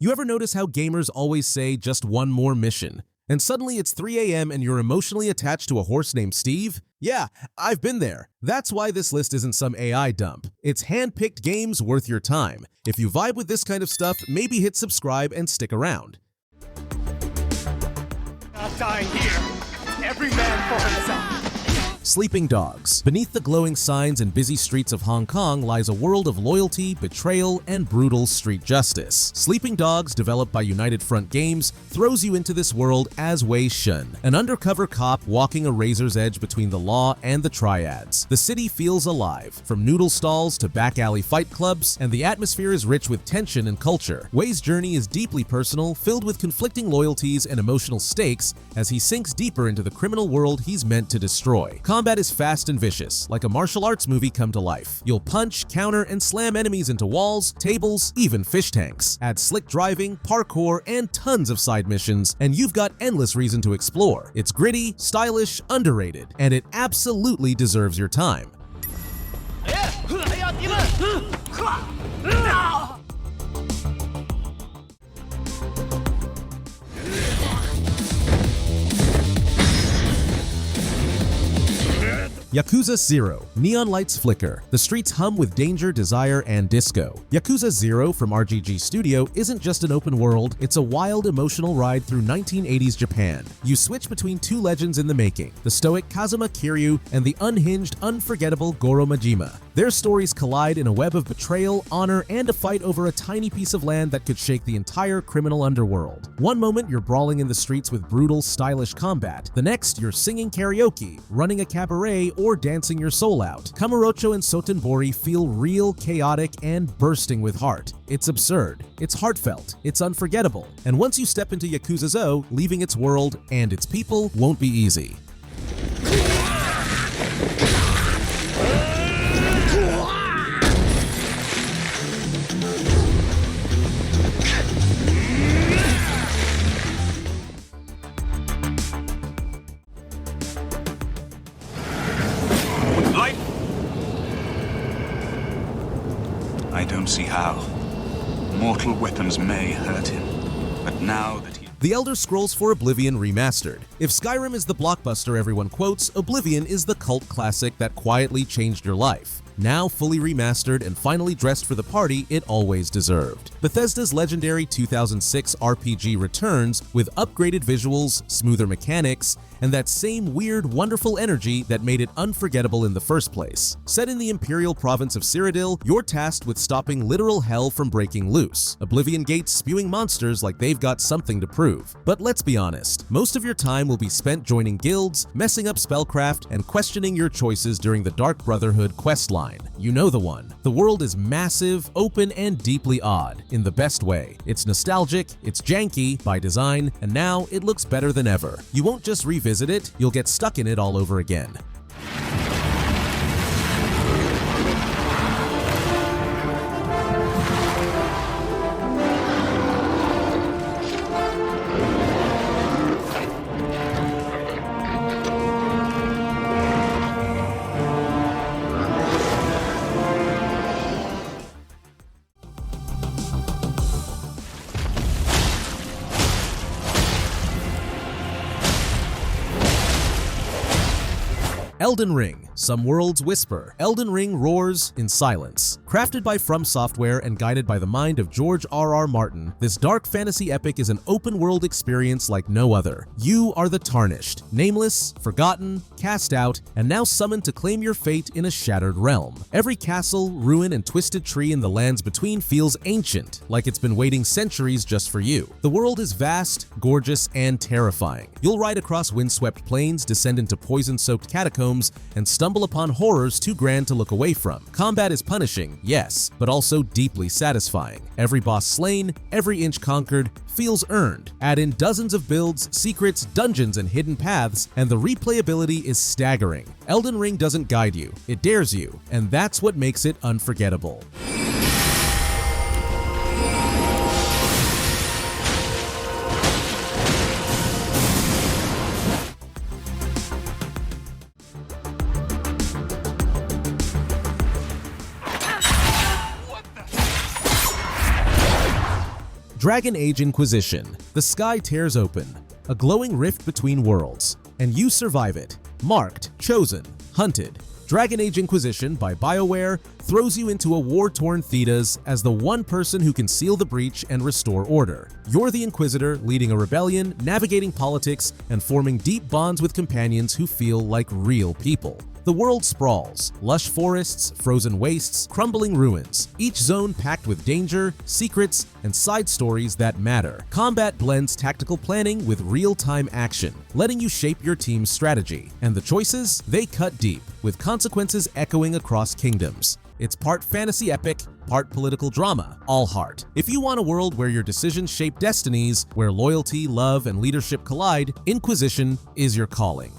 You ever notice how gamers always say just one more mission? And suddenly it's 3 a.m. and you're emotionally attached to a horse named Steve? Yeah, I've been there. That's why this list isn't some AI dump. It's hand-picked games worth your time. If you vibe with this kind of stuff, maybe hit subscribe and stick around. Not dying here. Every man for himself. Sleeping Dogs. Beneath the glowing signs and busy streets of Hong Kong lies a world of loyalty, betrayal, and brutal street justice. Sleeping Dogs, developed by United Front Games, throws you into this world as Wei Shun, an undercover cop walking a razor's edge between the law and the triads. The city feels alive, from noodle stalls to back alley fight clubs, and the atmosphere is rich with tension and culture. Wei's journey is deeply personal, filled with conflicting loyalties and emotional stakes as he sinks deeper into the criminal world he's meant to destroy. Combat is fast and vicious, like a martial arts movie come to life. You'll punch, counter, and slam enemies into walls, tables, even fish tanks. Add slick driving, parkour, and tons of side missions, and you've got endless reason to explore. It's gritty, stylish, underrated, and it absolutely deserves your time. Yakuza 0. Neon lights flicker. The streets hum with danger, desire, and disco. Yakuza 0 from RGG Studio isn't just an open world, it's a wild, emotional ride through 1980s Japan. You switch between two legends in the making, the stoic Kazuma Kiryu and the unhinged, unforgettable Goro Majima. Their stories collide in a web of betrayal, honor, and a fight over a tiny piece of land that could shake the entire criminal underworld. One moment you're brawling in the streets with brutal, stylish combat. The next, you're singing karaoke, running a cabaret, or dancing your soul out. Kamurocho and Sotenbori feel real, chaotic, and bursting with heart. It's absurd, it's heartfelt, it's unforgettable. And once you step into Yakuza 0, leaving its world and its people won't be easy. I don't see how. Mortal weapons may hurt him, but now that he... The Elder Scrolls for Oblivion Remastered. If Skyrim is the blockbuster everyone quotes, Oblivion is the cult classic that quietly changed your life. Now fully remastered and finally dressed for the party it always deserved. Bethesda's legendary 2006 RPG returns with upgraded visuals, smoother mechanics, and that same weird, wonderful energy that made it unforgettable in the first place. Set in the imperial province of Cyrodiil, you're tasked with stopping literal hell from breaking loose. Oblivion gates spewing monsters like they've got something to prove. But let's be honest, most of your time will be spent joining guilds, messing up spellcraft, and questioning your choices during the Dark Brotherhood questline. You know the one. The world is massive, open, and deeply odd, in the best way. It's nostalgic, it's janky by design, and now it looks better than ever. You won't just revisit it, you'll get stuck in it all over again. Elden Ring. Some worlds whisper. Elden Ring roars in silence. Crafted by From Software and guided by the mind of George R.R. Martin, this dark fantasy epic is an open-world experience like no other. You are the Tarnished, nameless, forgotten, cast out, and now summoned to claim your fate in a shattered realm. Every castle, ruin, and twisted tree in the lands between feels ancient, like it's been waiting centuries just for you. The world is vast, gorgeous, and terrifying. You'll ride across windswept plains, descend into poison-soaked catacombs, and stumble upon horrors too grand to look away from. Combat is punishing, yes, but also deeply satisfying. Every boss slain, every inch conquered, feels earned. Add in dozens of builds, secrets, dungeons, and hidden paths, and the replayability is staggering. Elden Ring doesn't guide you, it dares you, and that's what makes it unforgettable. Dragon Age Inquisition. The sky tears open, a glowing rift between worlds, and you survive it. Marked, chosen, hunted. Dragon Age Inquisition by BioWare throws you into a war-torn Thedas as the one person who can seal the breach and restore order. You're the Inquisitor, leading a rebellion, navigating politics, and forming deep bonds with companions who feel like real people. The world sprawls, lush forests, frozen wastes, crumbling ruins, each zone packed with danger, secrets, and side stories that matter. Combat blends tactical planning with real-time action, letting you shape your team's strategy. And the choices? They cut deep, with consequences echoing across kingdoms. It's part fantasy epic, part political drama, all heart. If you want a world where your decisions shape destinies, where loyalty, love, and leadership collide, Inquisition is your calling.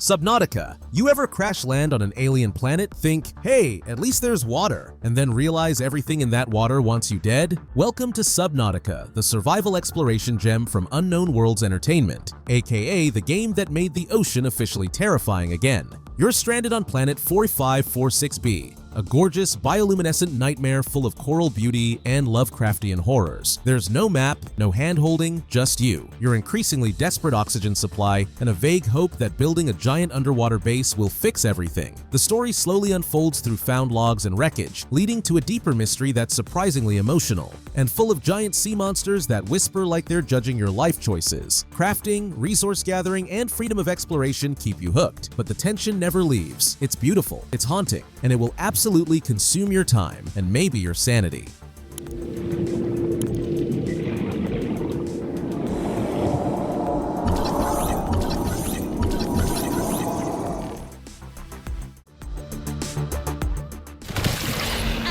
Subnautica. You ever crash land on an alien planet, think, hey, at least there's water, and then realize everything in that water wants you dead? Welcome to Subnautica, the survival exploration gem from Unknown Worlds Entertainment, aka the game that made the ocean officially terrifying again. You're stranded on planet 4546b, a gorgeous, bioluminescent nightmare full of coral beauty and Lovecraftian horrors. There's no map, no hand-holding, just you, your increasingly desperate oxygen supply, and a vague hope that building a giant underwater base will fix everything. The story slowly unfolds through found logs and wreckage, leading to a deeper mystery that's surprisingly emotional, and full of giant sea monsters that whisper like they're judging your life choices. Crafting, resource gathering, and freedom of exploration keep you hooked, but the tension never leaves. It's beautiful, it's haunting, and it will absolutely consume your time and maybe your sanity.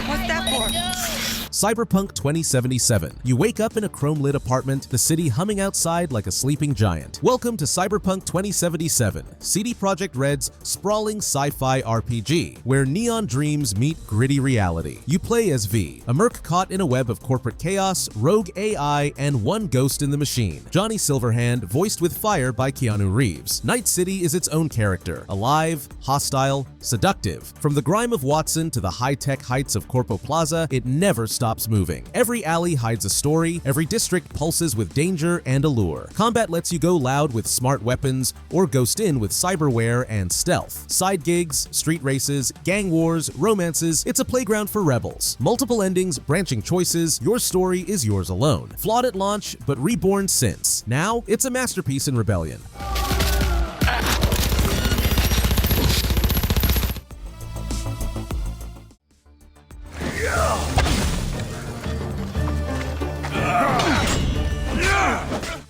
What's that for? Cyberpunk 2077. You wake up in a chrome-lit apartment, the city humming outside like a sleeping giant. Welcome to Cyberpunk 2077, CD Projekt Red's sprawling sci-fi RPG, where neon dreams meet gritty reality. You play as V, a merc caught in a web of corporate chaos, rogue AI, and one ghost in the machine, Johnny Silverhand, voiced with fire by Keanu Reeves. Night City is its own character, alive, hostile, seductive. From the grime of Watson to the high-tech heights of Corpo Plaza, it never stops moving. Every alley hides a story, every district pulses with danger and allure. Combat lets you go loud with smart weapons, or ghost in with cyberware and stealth. Side gigs, street races, gang wars, romances, it's a playground for rebels. Multiple endings, branching choices, your story is yours alone. Flawed at launch, but reborn since. Now, it's a masterpiece in rebellion.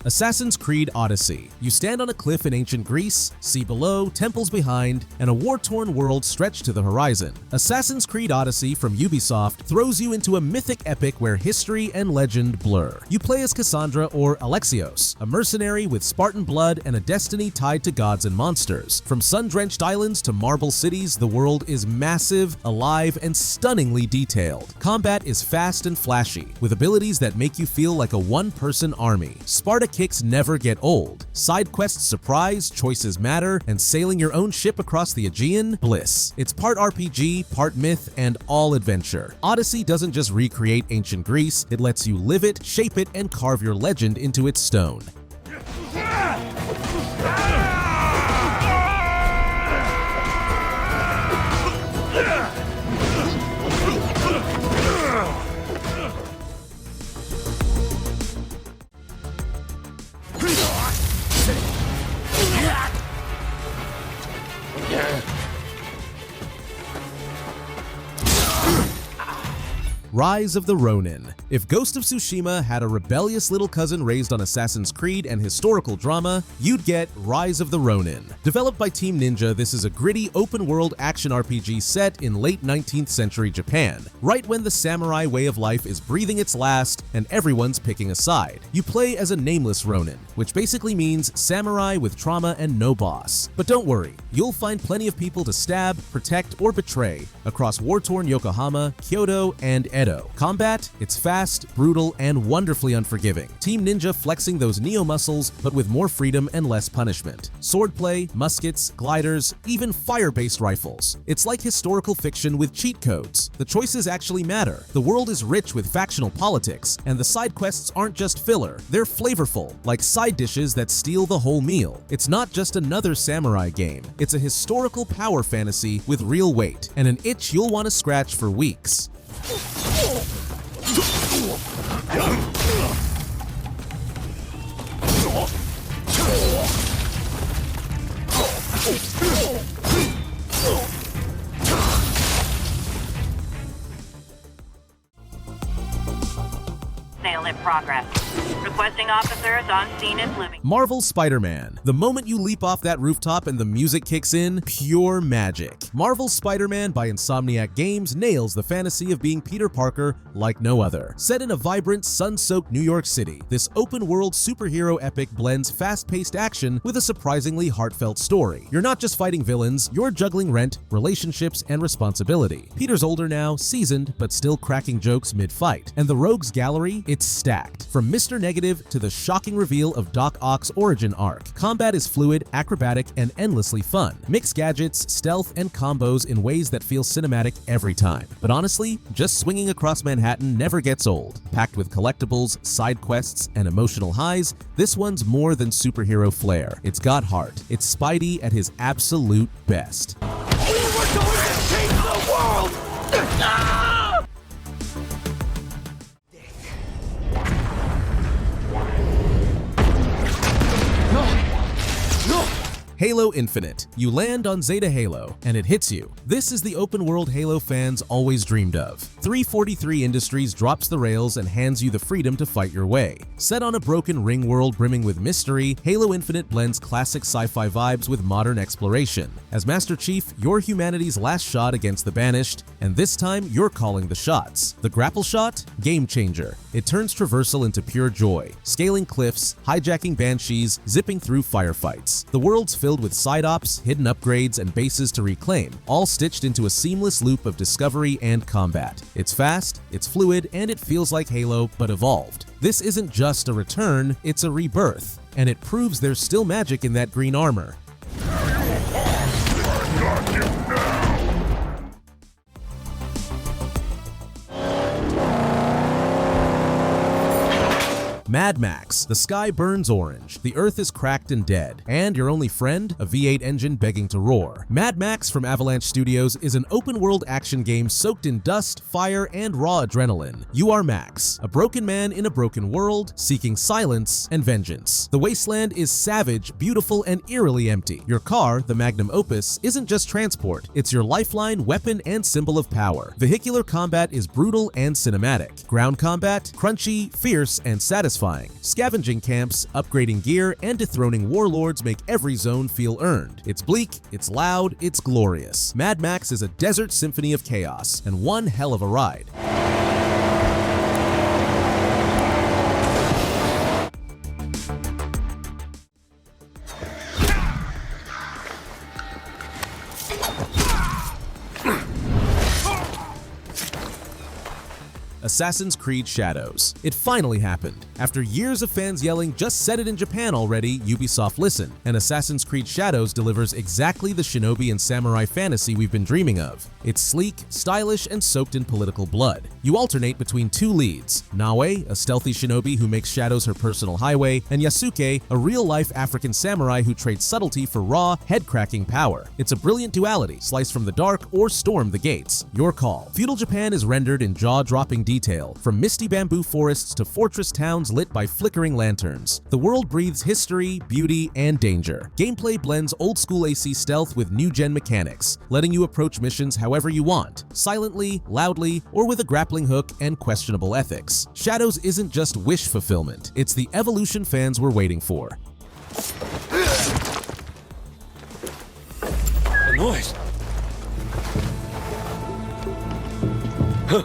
Assassin's Creed Odyssey. You stand on a cliff in ancient Greece, sea below, temples behind, and a war-torn world stretched to the horizon. Assassin's Creed Odyssey from Ubisoft throws you into a mythic epic where history and legend blur. You play as Cassandra or Alexios, a mercenary with Spartan blood and a destiny tied to gods and monsters. From sun-drenched islands to marble cities, the world is massive, alive, and stunningly detailed. Combat is fast and flashy, with abilities that make you feel like a one-person army. Sparta kicks never get old. Side quests surprise, choices matter, and sailing your own ship across the Aegean, bliss. It's part RPG, part myth, and all adventure. Odyssey doesn't just recreate ancient Greece, it lets you live it, shape it, and carve your legend into its stone. Rise of the Ronin. If Ghost of Tsushima had a rebellious little cousin raised on Assassin's Creed and historical drama, you'd get Rise of the Ronin. Developed by Team Ninja, this is a gritty, open-world action RPG set in late 19th century Japan, right when the samurai way of life is breathing its last and everyone's picking a side. You play as a nameless Ronin, which basically means samurai with trauma and no boss. But don't worry, you'll find plenty of people to stab, protect, or betray across war-torn Yokohama, Kyoto, and Edo. Combat? It's fast, brutal, and wonderfully unforgiving. Team Ninja flexing those Neo muscles, but with more freedom and less punishment. Swordplay, muskets, gliders, even fire-based rifles. It's like historical fiction with cheat codes. The choices actually matter. The world is rich with factional politics, and the side quests aren't just filler, they're flavorful, like side dishes that steal the whole meal. It's not just another samurai game, it's a historical power fantasy with real weight, and an itch you'll want to scratch for weeks. Sale in progress. Requesting officers on scene and living. Marvel's Spider-Man. The moment you leap off that rooftop and the music kicks in, pure magic. Marvel's Spider-Man by Insomniac Games nails the fantasy of being Peter Parker like no other. Set in a vibrant, sun-soaked New York City, this open-world superhero epic blends fast-paced action with a surprisingly heartfelt story. You're not just fighting villains, you're juggling rent, relationships, and responsibility. Peter's older now, seasoned, but still cracking jokes mid-fight. And the Rogues Gallery? It's stacked. From Mr. Negative to the shocking reveal of Doc Ock's origin arc, combat is fluid, acrobatic, and endlessly fun. Mix gadgets, stealth, and combos in ways that feel cinematic every time. But honestly, just swinging across Manhattan never gets old. Packed with collectibles, side quests, and emotional highs, this one's more than superhero flair. It's got heart. It's Spidey at his absolute best. We were going to change the world! Halo Infinite. You land on Zeta Halo, and it hits you. This is the open-world Halo fans always dreamed of. 343 Industries drops the rails and hands you the freedom to fight your way. Set on a broken ring world brimming with mystery, Halo Infinite blends classic sci-fi vibes with modern exploration. As Master Chief, you're humanity's last shot against the Banished, and this time you're calling the shots. The grapple shot? Game changer. It turns traversal into pure joy, scaling cliffs, hijacking banshees, zipping through firefights. The world's filled with side ops, hidden upgrades, and bases to reclaim, all stitched into a seamless loop of discovery and combat. It's fast, it's fluid, and it feels like Halo, but evolved. This isn't just a return, it's a rebirth, and it proves there's still magic in that green armor. Mad Max. The sky burns orange, the earth is cracked and dead, and your only friend? A V8 engine begging to roar. Mad Max from Avalanche Studios is an open-world action game soaked in dust, fire, and raw adrenaline. You are Max, a broken man in a broken world, seeking silence and vengeance. The wasteland is savage, beautiful, and eerily empty. Your car, the magnum opus, isn't just transport, it's your lifeline, weapon, and symbol of power. Vehicular combat is brutal and cinematic. Ground combat? Crunchy, fierce, and satisfying. Scavenging camps, upgrading gear, and dethroning warlords make every zone feel earned. It's bleak, it's loud, it's glorious. Mad Max is a desert symphony of chaos, and one hell of a ride. Assassin's Creed Shadows. It finally happened. After years of fans yelling, "Just set it in Japan already," Ubisoft listened, and Assassin's Creed Shadows delivers exactly the shinobi and samurai fantasy we've been dreaming of. It's sleek, stylish, and soaked in political blood. You alternate between two leads, Nawe, a stealthy shinobi who makes shadows her personal highway, and Yasuke, a real-life African samurai who trades subtlety for raw, head-cracking power. It's a brilliant duality, slice from the dark or storm the gates. Your call. Feudal Japan is rendered in jaw-dropping detail, from misty bamboo forests to fortress towns lit by flickering lanterns. The world breathes history, beauty, and danger. Gameplay blends old-school AC stealth with new-gen mechanics, letting you approach missions however you want, silently, loudly, or with a grappling grappling hook, and questionable ethics. Shadows isn't just wish fulfillment, it's the evolution fans were waiting for. A noise. Huh.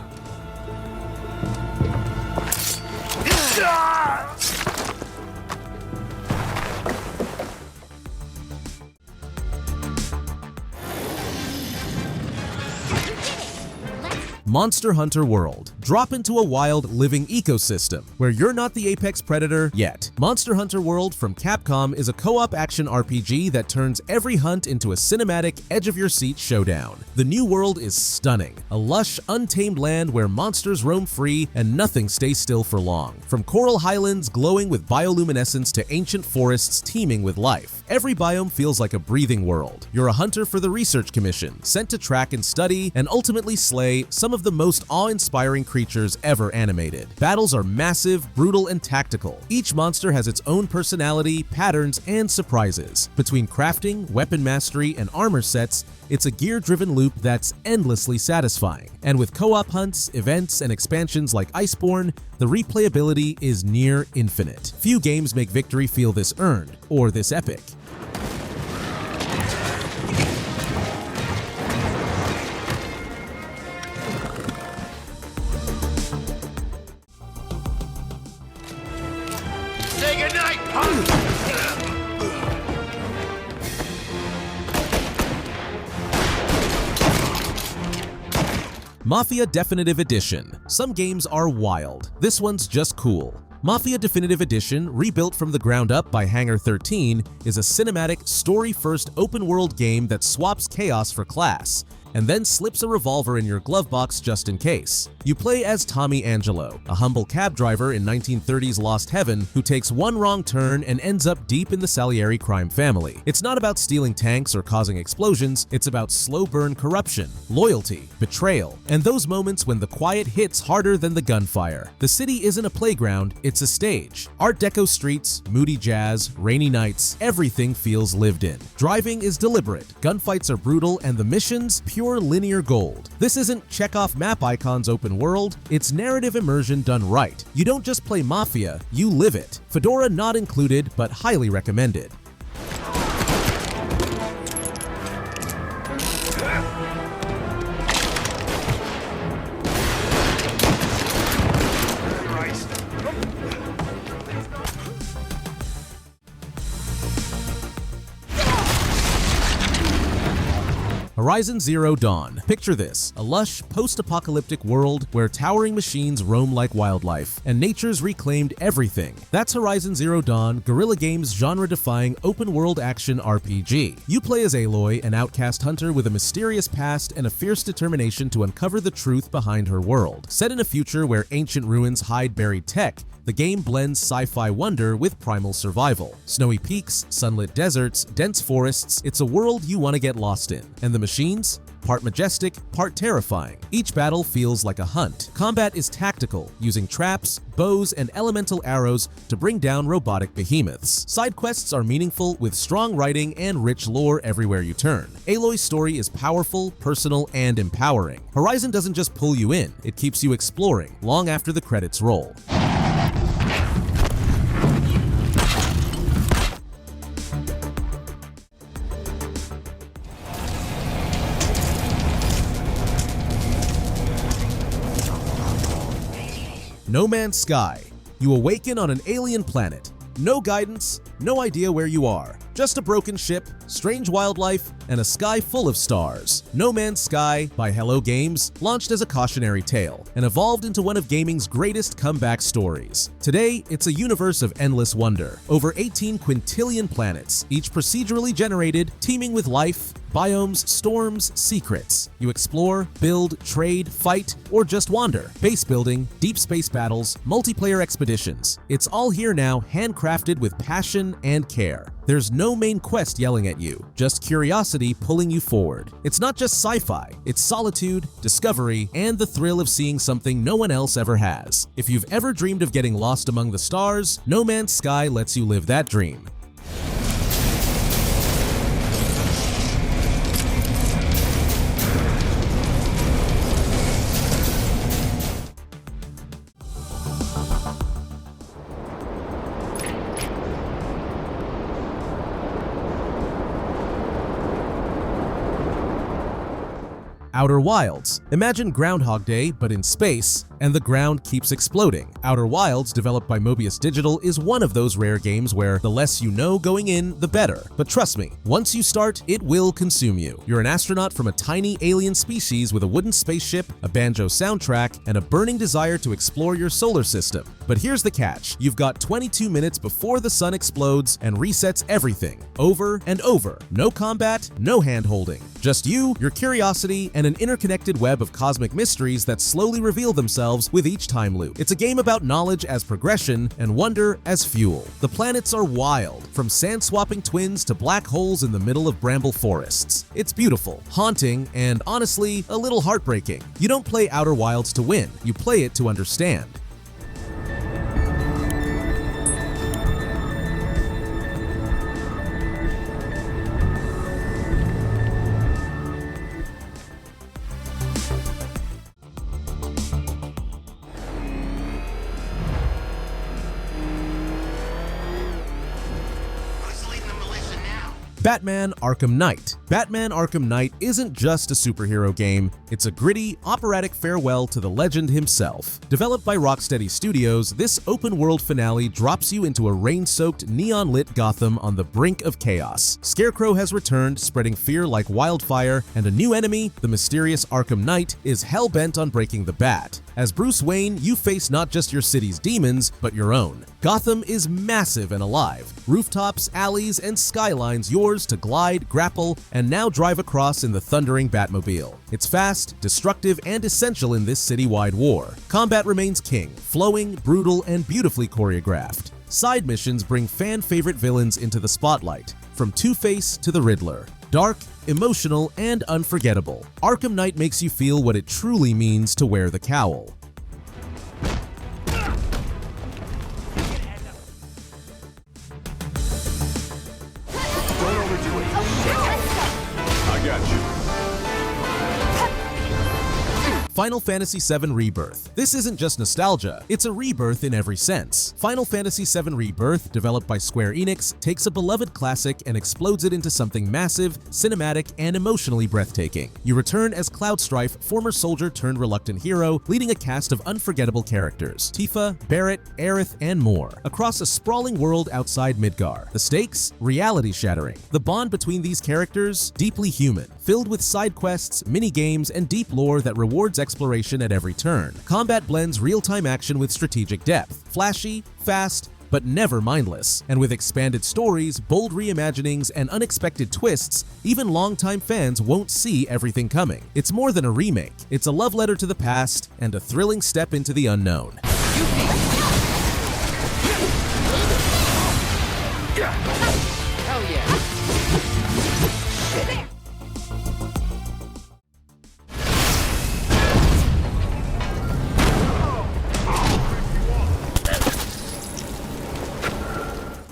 Monster Hunter World. Drop into a wild, living ecosystem where you're not the apex predator yet. Monster Hunter World from Capcom is a co-op action RPG that turns every hunt into a cinematic, edge-of-your-seat showdown. The new world is stunning, a lush, untamed land where monsters roam free and nothing stays still for long. From coral highlands glowing with bioluminescence to ancient forests teeming with life, every biome feels like a breathing world. You're a hunter for the Research Commission, sent to track and study and ultimately slay some of the most awe-inspiring creatures ever animated. Battles are massive, brutal, and tactical. Each monster has its own personality, patterns, and surprises. Between crafting, weapon mastery, and armor sets, it's a gear-driven loop that's endlessly satisfying. And with co-op hunts, events, and expansions like Iceborne, the replayability is near infinite. Few games make victory feel this earned, or this epic. Say goodnight, punk! Mafia Definitive Edition. Some games are wild. This one's just cool. Mafia Definitive Edition, rebuilt from the ground up by Hangar 13, is a cinematic, story-first open-world game that swaps chaos for class, and then slips a revolver in your glove box just in case. You play as Tommy Angelo, a humble cab driver in 1930s Lost Heaven who takes one wrong turn and ends up deep in the Salieri crime family. It's not about stealing tanks or causing explosions, it's about slow-burn corruption, loyalty, betrayal, and those moments when the quiet hits harder than the gunfire. The city isn't a playground, it's a stage. Art Deco streets, moody jazz, rainy nights, everything feels lived in. Driving is deliberate, gunfights are brutal, and the missions pure linear gold. This isn't check-off map icons open world, it's narrative immersion done right. You don't just play Mafia, you live it. Fedora not included, but highly recommended. Horizon Zero Dawn. Picture this, a lush, post-apocalyptic world where towering machines roam like wildlife, and nature's reclaimed everything. That's Horizon Zero Dawn, Guerrilla Games' genre-defying open-world action RPG. You play as Aloy, an outcast hunter with a mysterious past and a fierce determination to uncover the truth behind her world. Set in a future where ancient ruins hide buried tech, the game blends sci-fi wonder with primal survival. Snowy peaks, sunlit deserts, dense forests, it's a world you want to get lost in. And the machines? Part majestic, part terrifying. Each battle feels like a hunt. Combat is tactical, using traps, bows, and elemental arrows to bring down robotic behemoths. Side quests are meaningful with strong writing and rich lore everywhere you turn. Aloy's story is powerful, personal, and empowering. Horizon doesn't just pull you in, it keeps you exploring long after the credits roll. No Man's Sky. You awaken on an alien planet. No guidance, no idea where you are. Just a broken ship, strange wildlife, and a sky full of stars. No Man's Sky by Hello Games launched as a cautionary tale and evolved into one of gaming's greatest comeback stories. Today, it's a universe of endless wonder. Over 18 quintillion planets, each procedurally generated, teeming with life, biomes, storms, secrets. You explore, build, trade, fight, or just wander. Base building, deep space battles, multiplayer expeditions. It's all here now, handcrafted with passion and care. There's no main quest yelling at you, just curiosity pulling you forward. It's not just sci-fi, it's solitude, discovery, and the thrill of seeing something no one else ever has. If you've ever dreamed of getting lost among the stars, No Man's Sky lets you live that dream. Outer Wilds. Imagine Groundhog Day, but in space, and the ground keeps exploding. Outer Wilds, developed by Mobius Digital, is one of those rare games where the less you know going in, the better. But trust me, once you start, it will consume you. You're an astronaut from a tiny alien species with a wooden spaceship, a banjo soundtrack, and a burning desire to explore your solar system. But here's the catch. You've got 22 minutes before the sun explodes and resets everything, over and over. No combat, no hand-holding. Just you, your curiosity, and an interconnected web of cosmic mysteries that slowly reveal themselves with each time loop. It's a game about knowledge as progression and wonder as fuel. The planets are wild, from sand-swapping twins to black holes in the middle of bramble forests. It's beautiful, haunting, and honestly, a little heartbreaking. You don't play Outer Wilds to win, you play it to understand. Batman Arkham Knight. Batman Arkham Knight isn't just a superhero game, it's a gritty, operatic farewell to the legend himself. Developed by Rocksteady Studios, this open-world finale drops you into a rain-soaked, neon-lit Gotham on the brink of chaos. Scarecrow has returned, spreading fear like wildfire, and a new enemy, the mysterious Arkham Knight, is hell-bent on breaking the Bat. As Bruce Wayne, you face not just your city's demons, but your own. Gotham is massive and alive. Rooftops, alleys, and skylines yours to glide, grapple, and now drive across in the thundering Batmobile. It's fast, destructive, and essential in this city-wide war. Combat remains king, flowing, brutal, and beautifully choreographed. Side missions bring fan-favorite villains into the spotlight, from Two-Face to the Riddler. Dark, emotional, and unforgettable, Arkham Knight makes you feel what it truly means to wear the cowl. Don't overdo it. I got you. Final Fantasy VII Rebirth. This isn't just nostalgia, it's a rebirth in every sense. Final Fantasy VII Rebirth, developed by Square Enix, takes a beloved classic and explodes it into something massive, cinematic, and emotionally breathtaking. You return as Cloud Strife, former soldier turned reluctant hero, leading a cast of unforgettable characters, Tifa, Barret, Aerith, and more, across a sprawling world outside Midgar. The stakes? Reality-shattering. The bond between these characters? Deeply human, filled with side quests, mini-games, and deep lore that rewards exploration at every turn. Combat blends real-time action with strategic depth, flashy, fast, but never mindless. And with expanded stories, bold reimaginings, and unexpected twists, even longtime fans won't see everything coming. It's more than a remake, it's a love letter to the past and a thrilling step into the unknown. Hell yeah.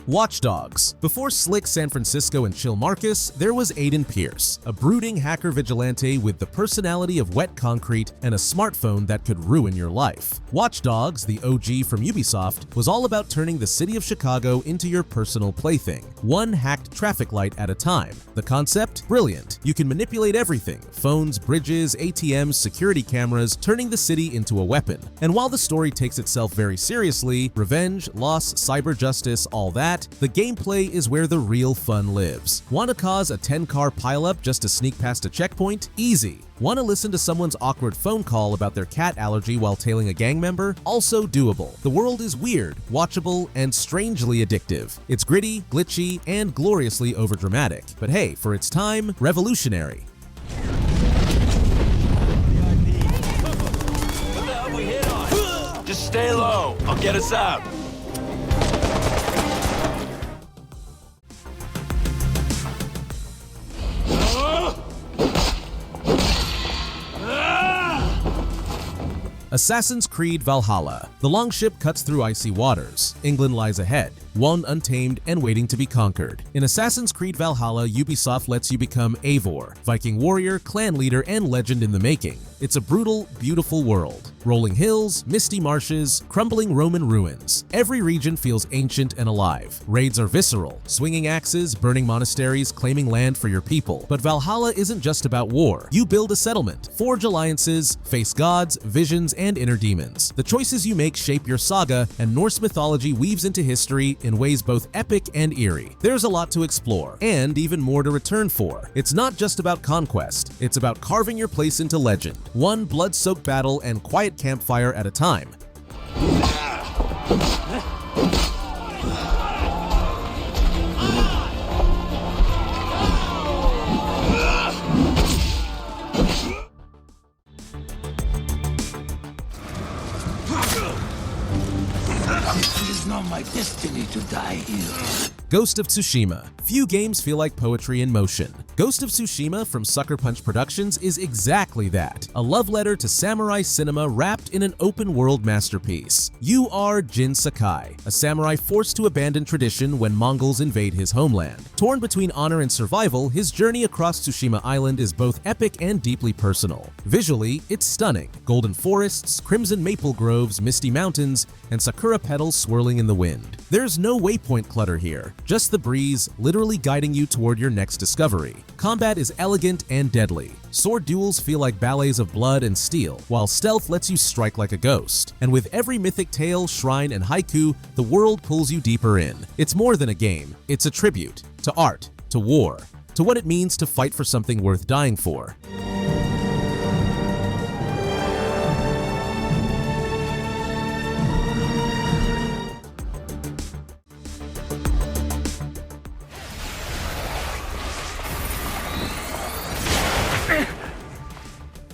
Watch Dogs. Before slick San Francisco and chill Marcus, there was Aiden Pierce, a brooding hacker vigilante with the personality of wet concrete and a smartphone that could ruin your life. Watch Dogs, the OG from Ubisoft, was all about turning the city of Chicago into your personal plaything, one hacked traffic light at a time. The concept? Brilliant. You can manipulate everything: phones, bridges, ATMs, security cameras, turning the city into a weapon. And while the story takes itself very seriously, revenge, loss, cyber justice, all that, the gameplay is where the real fun lives. Want to cause a 10-car pileup just to sneak past a checkpoint? Easy. Want to listen to someone's awkward phone call about their cat allergy while tailing a gang member? Also doable. The world is weird, watchable, and strangely addictive. It's gritty, glitchy, and gloriously overdramatic. But hey, for its time, revolutionary. What the hell we hit on? Just stay low. I'll get us out. Assassin's Creed Valhalla. The longship cuts through icy waters. England lies ahead. one untamed and waiting to be conquered. In Assassin's Creed Valhalla, Ubisoft lets you become Eivor, Viking warrior, clan leader, and legend in the making. It's a brutal, beautiful world. Rolling hills, misty marshes, crumbling Roman ruins. Every region feels ancient and alive. Raids are visceral, swinging axes, burning monasteries, claiming land for your people. But Valhalla isn't just about war. You build a settlement, forge alliances, face gods, visions, and inner demons. The choices you make shape your saga, and Norse mythology weaves into history in ways both epic and eerie. There's a lot to explore, and even more to return for. It's not just about conquest, it's about carving your place into legend, one blood-soaked battle and quiet campfire at a time. It is not my destiny to die here. Ghost of Tsushima. Few games feel like poetry in motion. Ghost of Tsushima from Sucker Punch Productions is exactly that. A love letter to samurai cinema wrapped in an open-world masterpiece. You are Jin Sakai, a samurai forced to abandon tradition when Mongols invade his homeland. Torn between honor and survival, his journey across Tsushima Island is both epic and deeply personal. Visually, it's stunning. Golden forests, crimson maple groves, misty mountains, and sakura petals swirling in the wind. There's no waypoint clutter here, just the breeze literally guiding you toward your next discovery. Combat is elegant and deadly. Sword duels feel like ballets of blood and steel, while stealth lets you strike like a ghost. And with every mythic tale, shrine, and haiku, the world pulls you deeper in. It's more than a game, it's a tribute to art, to war, to what it means to fight for something worth dying for.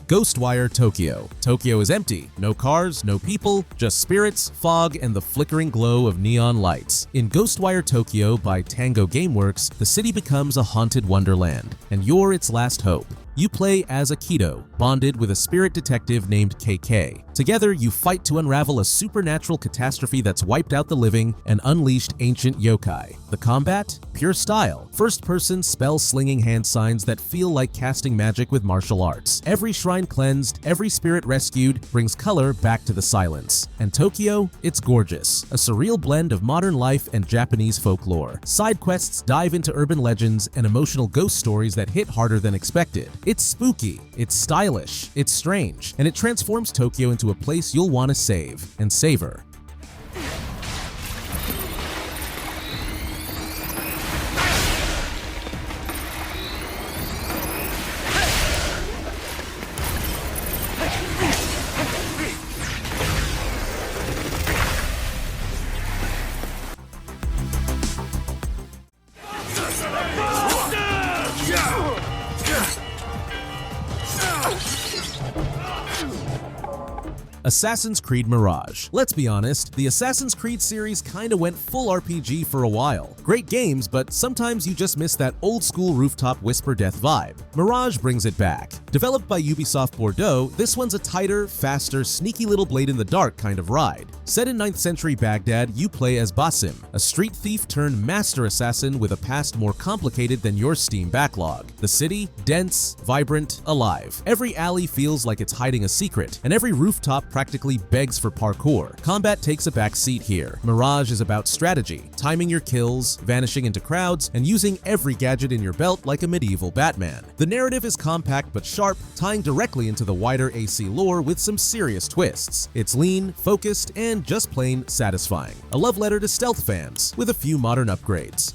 Ghostwire Tokyo. Tokyo is empty. No cars, no people, just spirits, fog, and the flickering glow of neon lights. In Ghostwire Tokyo by Tango Gameworks, the city becomes a haunted wonderland, and you're its last hope. You play as Akito, bonded with a spirit detective named KK. Together, you fight to unravel a supernatural catastrophe that's wiped out the living and unleashed ancient yokai. The combat? Pure style. First-person, spell-slinging hand signs that feel like casting magic with martial arts. Every shrine cleansed, every spirit rescued, brings color back to the silence. And Tokyo? It's gorgeous. A surreal blend of modern life and Japanese folklore. Side quests dive into urban legends and emotional ghost stories that hit harder than expected. It's spooky, it's stylish, it's strange, and it transforms Tokyo into a place you'll want to save and savor. Assassin's Creed Mirage. Let's be honest, the Assassin's Creed series kinda went full RPG for a while. Great games, but sometimes you just miss that old-school rooftop whisper death vibe. Mirage brings it back. Developed by Ubisoft Bordeaux, this one's a tighter, faster, sneaky little blade-in-the-dark kind of ride. Set in 9th century Baghdad, you play as Basim, a street thief turned master assassin with a past more complicated than your Steam backlog. The city? Dense, vibrant, alive. Every alley feels like it's hiding a secret, and every rooftop practically begs for parkour. Combat takes a back seat here. Mirage is about strategy, timing your kills, vanishing into crowds, and using every gadget in your belt like a medieval Batman. The narrative is compact but sharp, tying directly into the wider AC lore with some serious twists. It's lean, focused, and just plain satisfying. A love letter to stealth fans, with a few modern upgrades.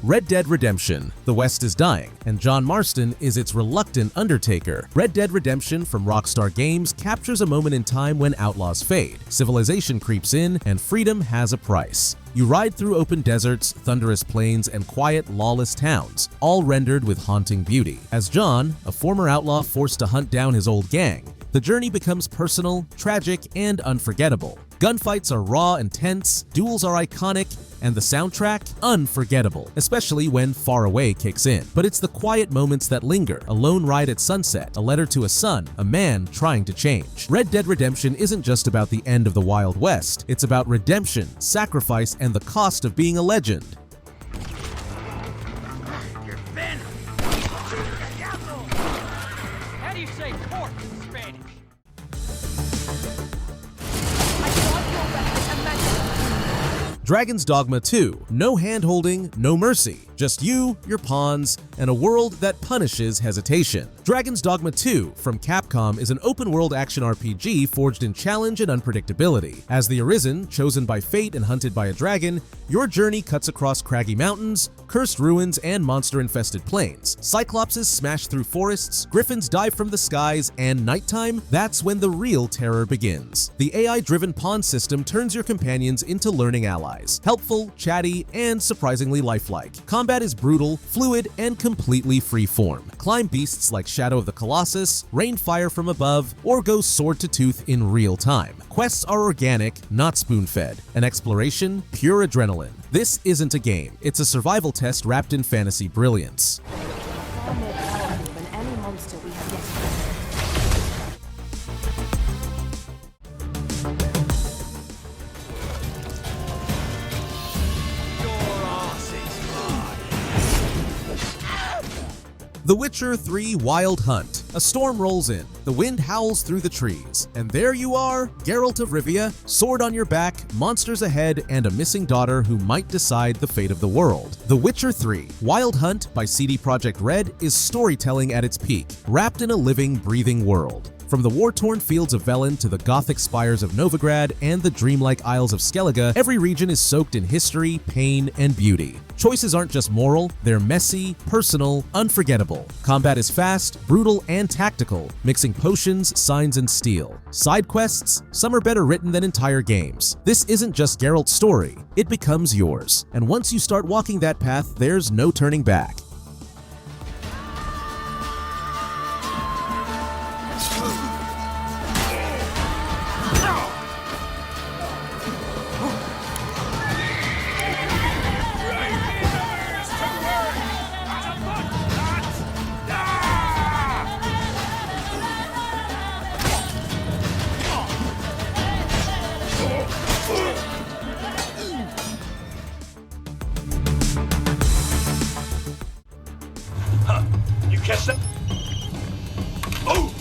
Red Dead Redemption. The West is dying, and John Marston is its reluctant undertaker. Red Dead Redemption from Rockstar Games captures a moment in time when outlaws fade, civilization creeps in, and freedom has a price. You ride through open deserts, thunderous plains, and quiet, lawless towns, all rendered with haunting beauty. As John, a former outlaw forced to hunt down his old gang, the journey becomes personal, tragic, and unforgettable. Gunfights are raw and tense, duels are iconic, and the soundtrack, unforgettable, especially when Far Away kicks in. But it's the quiet moments that linger, a lone ride at sunset, a letter to a son, a man trying to change. Red Dead Redemption isn't just about the end of the Wild West, it's about redemption, sacrifice, and the cost of being a legend. How do you say corpse in Spanish? Dragon's Dogma 2. No hand-holding, no mercy. Just you, your pawns, and a world that punishes hesitation. Dragon's Dogma 2 from Capcom is an open-world action RPG forged in challenge and unpredictability. As the Arisen, chosen by fate and hunted by a dragon, your journey cuts across craggy mountains, cursed ruins, and monster-infested plains. Cyclopses smash through forests, griffins dive from the skies, and nighttime, that's when the real terror begins. The AI-driven pawn system turns your companions into learning allies. Helpful, chatty, and surprisingly lifelike. Combat is brutal, fluid, and completely free-form. Climb beasts like Shadow of the Colossus, rain fire from above, or go sword to tooth in real time. Quests are organic, not spoon-fed. An exploration, pure adrenaline. This isn't a game, it's a survival test wrapped in fantasy brilliance. Far more powerful than any monster we have yet to The Witcher 3 Wild Hunt. A storm rolls in, the wind howls through the trees, and there you are, Geralt of Rivia, sword on your back, monsters ahead, and a missing daughter who might decide the fate of the world. The Witcher 3 Wild Hunt by CD Projekt Red is storytelling at its peak, wrapped in a living, breathing world. From the war-torn fields of Velen to the gothic spires of Novigrad and the dreamlike isles of Skellige, every region is soaked in history, pain, and beauty. Choices aren't just moral, they're messy, personal, unforgettable. Combat is fast, brutal, and tactical, mixing potions, signs, and steel. Side quests? Some are better written than entire games. This isn't just Geralt's story, it becomes yours. And once you start walking that path, there's no turning back. You catch that? Oh!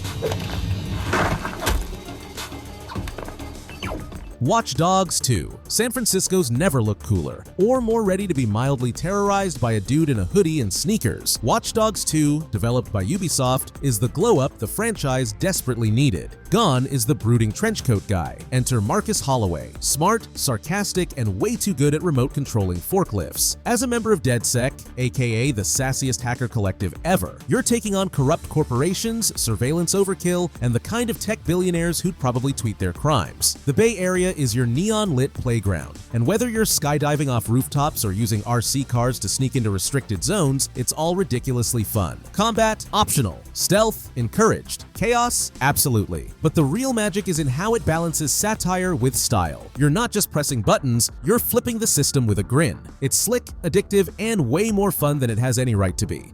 Watch Dogs 2. San Francisco's never looked cooler, or more ready to be mildly terrorized by a dude in a hoodie and sneakers. Watch Dogs 2, developed by Ubisoft, is the glow-up the franchise desperately needed. Gone is the brooding trenchcoat guy. Enter Marcus Holloway, smart, sarcastic, and way too good at remote-controlling forklifts. As a member of DedSec, aka the sassiest hacker collective ever, you're taking on corrupt corporations, surveillance overkill, and the kind of tech billionaires who'd probably tweet their crimes. The Bay Area is your neon-lit playground, and whether you're skydiving off rooftops or using RC cars to sneak into restricted zones, it's all ridiculously fun. Combat? Optional. Stealth? Encouraged. Chaos? Absolutely. But the real magic is in how it balances satire with style. You're not just pressing buttons, you're flipping the system with a grin. It's slick, addictive, and way more fun than it has any right to be.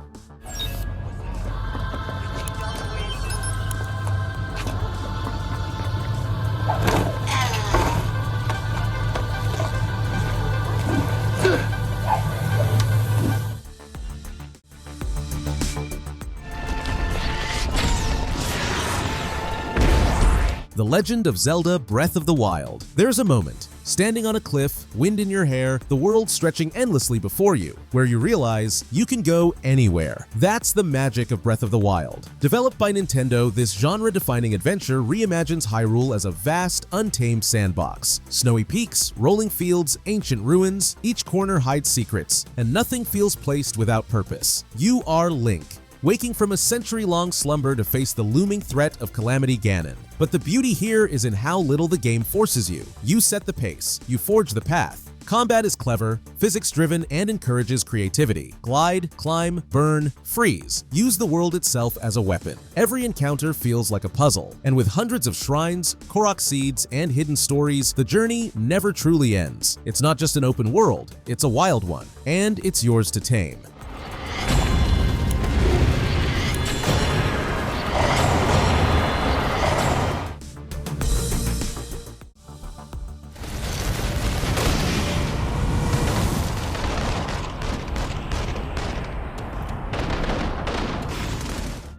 The Legend of Zelda Breath of the Wild. There's a moment, standing on a cliff, wind in your hair, the world stretching endlessly before you, where you realize you can go anywhere. That's the magic of Breath of the Wild. Developed by Nintendo, this genre-defining adventure reimagines Hyrule as a vast, untamed sandbox. Snowy peaks, rolling fields, ancient ruins, each corner hides secrets, and nothing feels placed without purpose. You are Link, waking from a century-long slumber to face the looming threat of Calamity Ganon. But the beauty here is in how little the game forces you. You set the pace, you forge the path, Combat is clever, physics-driven, and encourages creativity. Glide, climb, burn, freeze. Use the world itself as a weapon. Every encounter feels like a puzzle, and with hundreds of shrines, Korok seeds, and hidden stories, the journey never truly ends. It's not just an open world, it's a wild one, and it's yours to tame.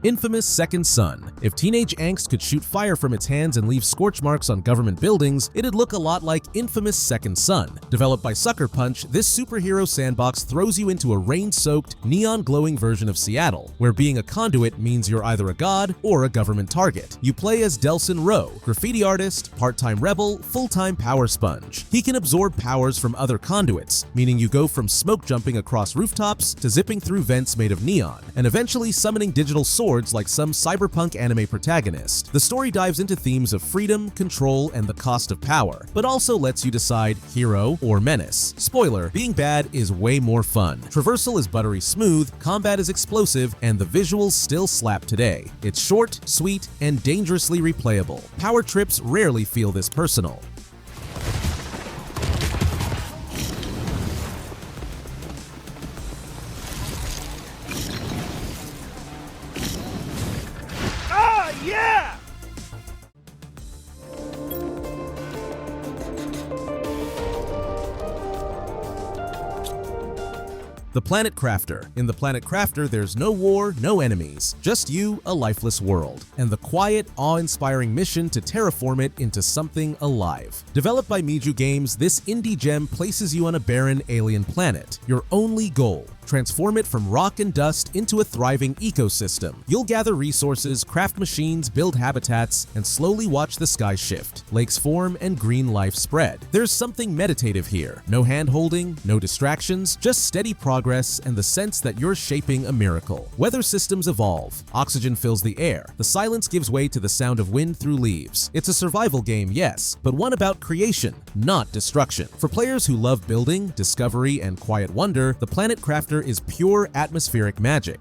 Infamous Second Son. If teenage angst could shoot fire from its hands and leave scorch marks on government buildings, it'd look a lot like Infamous Second Son. Developed by Sucker Punch, this superhero sandbox throws you into a rain-soaked, neon-glowing version of Seattle, where being a conduit means you're either a god or a government target. You play as Delson Rowe, graffiti artist, part-time rebel, full-time power sponge. He can absorb powers from other conduits, meaning you go from smoke jumping across rooftops to zipping through vents made of neon, and eventually summoning digital swords like some cyberpunk anime protagonist. The story dives into themes of freedom, control, and the cost of power, but also lets you decide hero or menace. Spoiler, being bad is way more fun. Traversal is buttery smooth, combat is explosive, and the visuals still slap today. It's short, sweet, and dangerously replayable. Power trips rarely feel this personal. Yeah! The Planet Crafter. In the Planet Crafter, there's no war, no enemies, just you, a lifeless world, and the quiet, awe-inspiring mission to terraform it into something alive. Developed by Miju Games, this indie gem places you on a barren alien planet. Your only goal: transform it from rock and dust into a thriving ecosystem. You'll gather resources, craft machines, build habitats, and slowly watch the sky shift, lakes form, and green life spread. There's something meditative here. No hand-holding, no distractions, just steady progress and the sense that you're shaping a miracle. Weather systems evolve. Oxygen fills the air. The silence gives way to the sound of wind through leaves. It's a survival game, yes, but one about creation, not destruction. For players who love building, discovery, and quiet wonder, the Planet Crafter is pure atmospheric magic.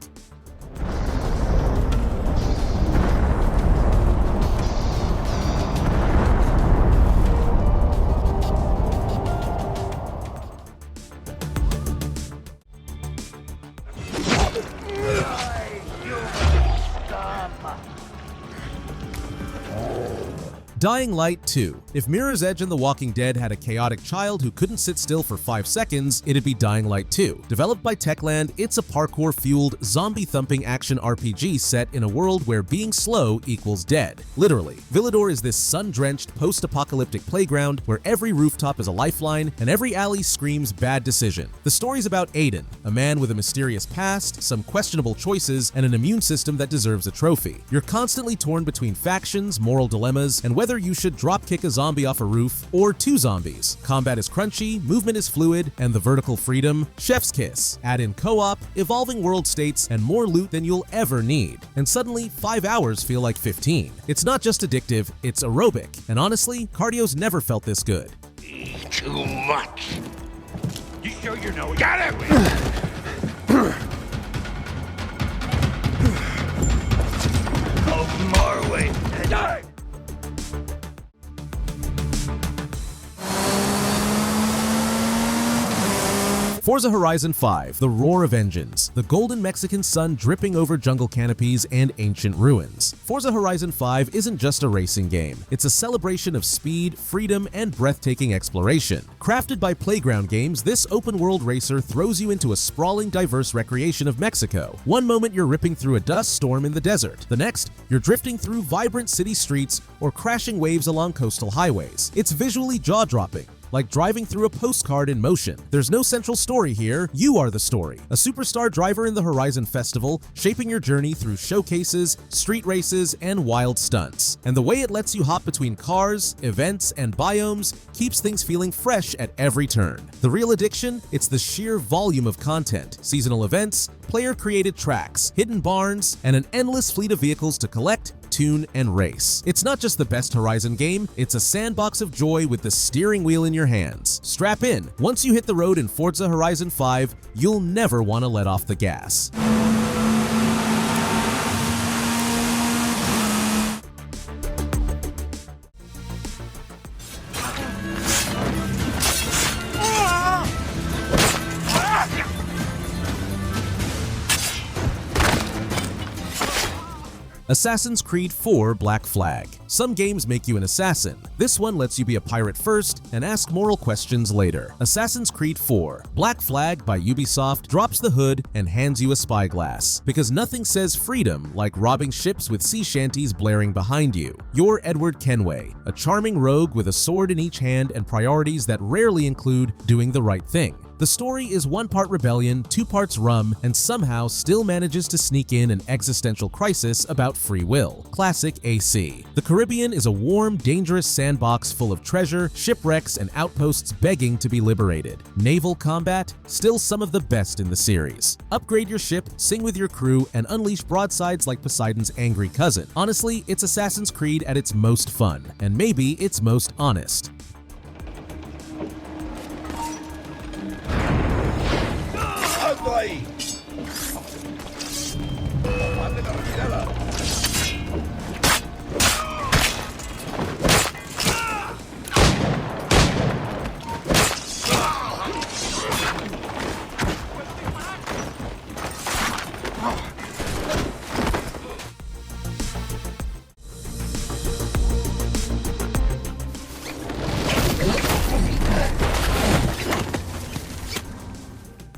Dying Light 2. If Mirror's Edge and The Walking Dead had a chaotic child who couldn't sit still for 5 seconds, it'd be Dying Light 2. Developed by Techland, it's a parkour-fueled, zombie-thumping action RPG set in a world where being slow equals dead. Literally. Villador is this sun-drenched, post-apocalyptic playground where every rooftop is a lifeline and every alley screams bad decision. The story's about Aiden, a man with a mysterious past, some questionable choices, and an immune system that deserves a trophy. You're constantly torn between factions, moral dilemmas, and whether you should dropkick a zombie off a roof or 2 zombies. Combat is crunchy, movement is fluid, and the vertical freedom, chef's kiss. Add in co-op, evolving world states, and more loot than you'll ever need. And suddenly, 5 hours feel like 15. It's not just addictive, it's aerobic. And honestly, cardio's never felt this good. Too much. You sure you know it? Got it! Oh, Norway. Die! Forza Horizon 5, the roar of engines, the golden Mexican sun dripping over jungle canopies and ancient ruins. Forza Horizon 5 isn't just a racing game, it's a celebration of speed, freedom, and breathtaking exploration. Crafted by Playground Games, this open-world racer throws you into a sprawling, diverse recreation of Mexico. One moment you're ripping through a dust storm in the desert, the next, you're drifting through vibrant city streets or crashing waves along coastal highways. It's visually jaw-dropping, like driving through a postcard in motion. There's no central story here, you are the story. A superstar driver in the Horizon Festival, shaping your journey through showcases, street races, and wild stunts. And the way it lets you hop between cars, events, and biomes keeps things feeling fresh at every turn. The real addiction? It's the sheer volume of content, seasonal events, player-created tracks, hidden barns, and an endless fleet of vehicles to collect, tune, and race. It's not just the best Horizon game, it's a sandbox of joy with the steering wheel in your hands. Strap in. Once you hit the road in Forza Horizon 5, you'll never want to let off the gas. Assassin's Creed 4 Black Flag. Some games make you an assassin. This one lets you be a pirate first and ask moral questions later. Assassin's Creed 4 Black Flag by Ubisoft drops the hood and hands you a spyglass. Because nothing says freedom like robbing ships with sea shanties blaring behind you. You're Edward Kenway, a charming rogue with a sword in each hand and priorities that rarely include doing the right thing. The story is 1 part rebellion, 2 parts rum, and somehow still manages to sneak in an existential crisis about free will. Classic AC. The Caribbean is a warm, dangerous sandbox full of treasure, shipwrecks, and outposts begging to be liberated. Naval combat? Still some of the best in the series. Upgrade your ship, sing with your crew, and unleash broadsides like Poseidon's angry cousin. Honestly, it's Assassin's Creed at its most fun, and maybe its most honest.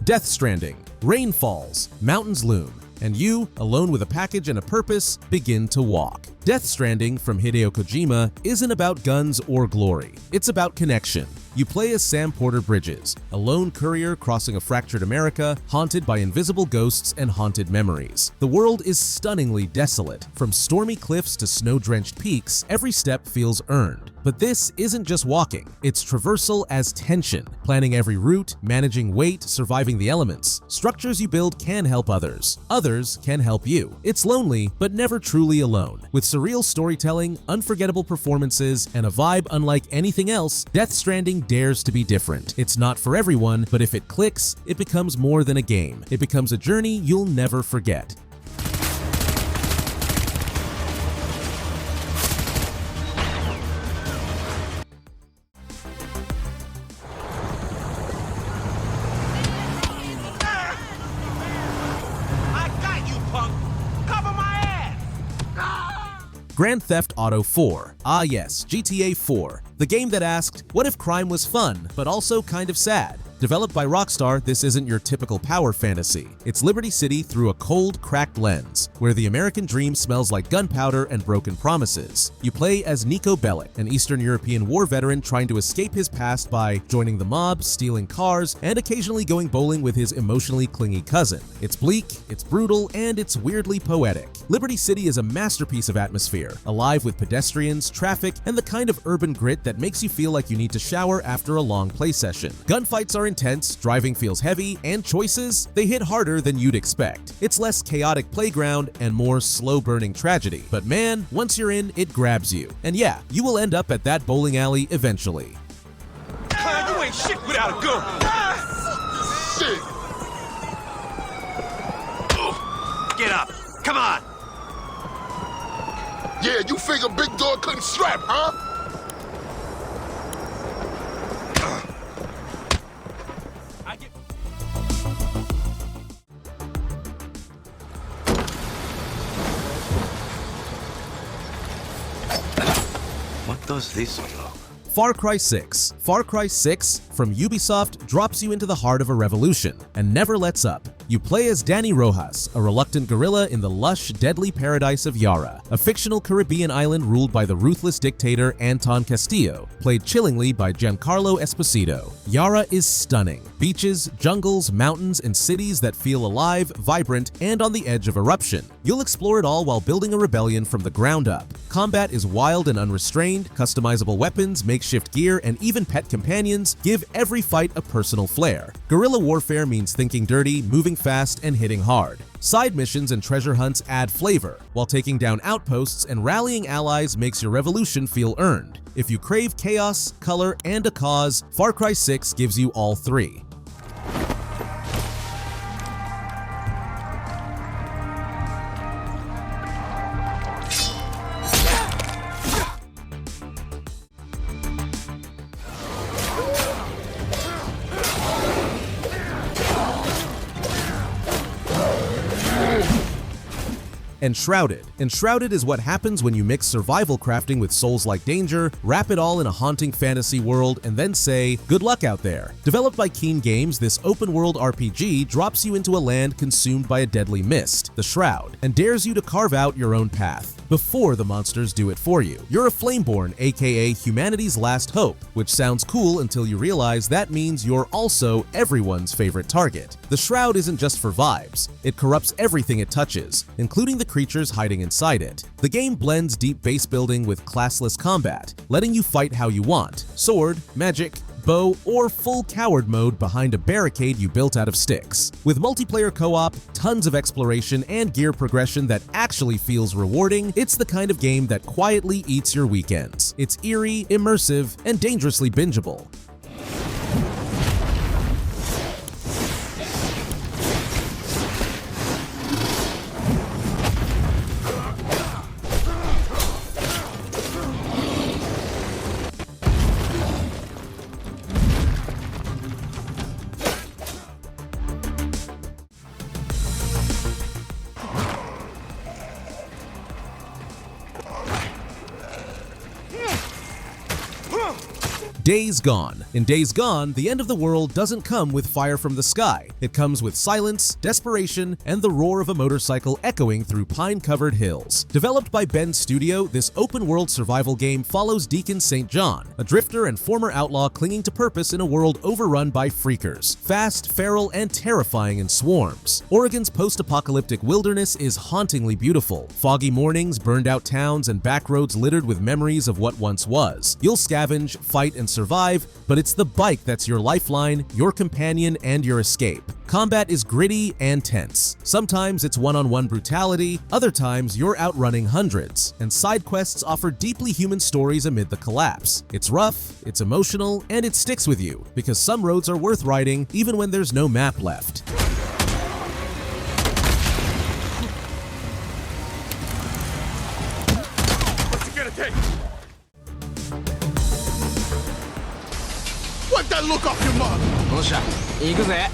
Death Stranding. Rain falls, mountains loom, and you, alone with a package and a purpose, begin to walk. Death Stranding from Hideo Kojima isn't about guns or glory. It's about connection. You play as Sam Porter Bridges, a lone courier crossing a fractured America, haunted by invisible ghosts and haunted memories. The world is stunningly desolate. From stormy cliffs to snow-drenched peaks, every step feels earned. But this isn't just walking. It's traversal as tension, planning every route, managing weight, surviving the elements. Structures you build can help others. Others can help you. It's lonely, but never truly alone. With surreal storytelling, unforgettable performances, and a vibe unlike anything else, Death Stranding dares to be different. It's not for everyone, but if it clicks, it becomes more than a game. It becomes a journey you'll never forget. Grand Theft Auto 4. Ah yes, GTA 4. The game that asked, what if crime was fun, but also kind of sad? Developed by Rockstar, this isn't your typical power fantasy. It's Liberty City through a cold, cracked lens, where the American dream smells like gunpowder and broken promises. You play as Niko Bellic, an Eastern European war veteran trying to escape his past by joining the mob, stealing cars, and occasionally going bowling with his emotionally clingy cousin. It's bleak, it's brutal, and it's weirdly poetic. Liberty City is a masterpiece of atmosphere, alive with pedestrians, traffic, and the kind of urban grit that makes you feel like you need to shower after a long play session. Gunfights are intense, driving feels heavy, and choices, they hit harder than you'd expect. It's less chaotic playground and more slow-burning tragedy. But man, once you're in, it grabs you. And yeah, you will end up at that bowling alley eventually. You ain't shit without a gun! Shit! Get up! Come on! Yeah, you figure Big Dog couldn't strap, huh? What does this look? Far Cry 6. Far Cry 6 from Ubisoft drops you into the heart of a revolution and never lets up. You play as Danny Rojas, a reluctant guerrilla in the lush, deadly paradise of Yara, a fictional Caribbean island ruled by the ruthless dictator Anton Castillo, played chillingly by Giancarlo Esposito. Yara is stunning. Beaches, jungles, mountains, and cities that feel alive, vibrant, and on the edge of eruption. You'll explore it all while building a rebellion from the ground up. Combat is wild and unrestrained, customizable weapons, makeshift gear, and even pet companions give every fight a personal flair. Guerrilla warfare means thinking dirty, moving moving fast and hitting hard. Side missions and treasure hunts add flavor, while taking down outposts and rallying allies makes your revolution feel earned. If you crave chaos, color, and a cause, Far Cry 6 gives you all three. Enshrouded. Enshrouded is what happens when you mix survival crafting with Souls-like danger, wrap it all in a haunting fantasy world, and then say, good luck out there. Developed by Keen Games, this open-world RPG drops you into a land consumed by a deadly mist, the Shroud, and dares you to carve out your own path before the monsters do it for you. You're a Flameborn, aka humanity's last hope, which sounds cool until you realize that means you're also everyone's favorite target. The Shroud isn't just for vibes, it corrupts everything it touches, including the creatures hiding inside it. The game blends deep base building with classless combat, letting you fight how you want: sword, magic, bow, or full coward mode behind a barricade you built out of sticks. With multiplayer co-op, tons of exploration, and gear progression that actually feels rewarding, it's the kind of game that quietly eats your weekends. It's eerie, immersive, and dangerously bingeable. Days Gone. In Days Gone, the end of the world doesn't come with fire from the sky. It comes with silence, desperation, and the roar of a motorcycle echoing through pine-covered hills. Developed by Bend Studio, this open-world survival game follows Deacon St. John, a drifter and former outlaw clinging to purpose in a world overrun by freakers, fast, feral, and terrifying in swarms. Oregon's post-apocalyptic wilderness is hauntingly beautiful. Foggy mornings, burned-out towns, and back roads littered with memories of what once was. You'll scavenge, fight, and survive, but it's the bike that's your lifeline, your companion, and your escape. Combat is gritty and tense. Sometimes it's one-on-one brutality, other times you're outrunning hundreds, and side quests offer deeply human stories amid the collapse. It's rough, it's emotional, and it sticks with you, because some roads are worth riding even when there's no map left. What's it gonna take? Wipe that look off your mug! よっしゃ行くぜ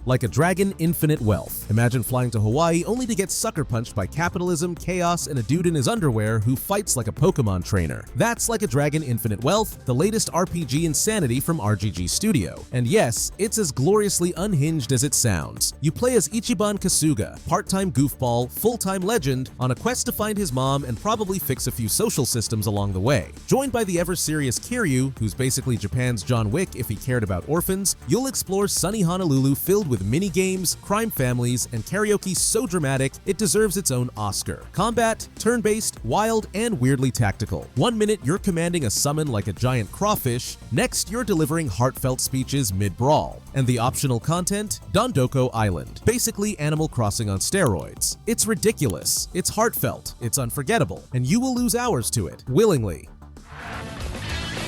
Like a dragon, infinite wealth. Imagine flying to Hawaii only to get sucker punched by capitalism, chaos, and a dude in his underwear who fights like a Pokemon trainer. That's Like a Dragon, Infinite Wealth, the latest RPG insanity from RGG Studio. And yes, it's as gloriously unhinged as it sounds. You play as Ichiban Kasuga, part-time goofball, full-time legend, on a quest to find his mom and probably fix a few social systems along the way. Joined by the ever-serious Kiryu, who's basically Japan's John Wick if he cared about orphans, you'll explore sunny Honolulu filled with mini-games, crime families, and karaoke so dramatic it deserves its own Oscar. Combat, turn-based, wild, and weirdly tactical. 1 minute you're commanding a summon like a giant crawfish, next you're delivering heartfelt speeches mid-brawl. And the optional content? Dondoko Island. Basically Animal Crossing on steroids. It's ridiculous, it's heartfelt, it's unforgettable, and you will lose hours to it, willingly.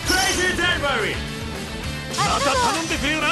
Crazy January! また頼んでくれよな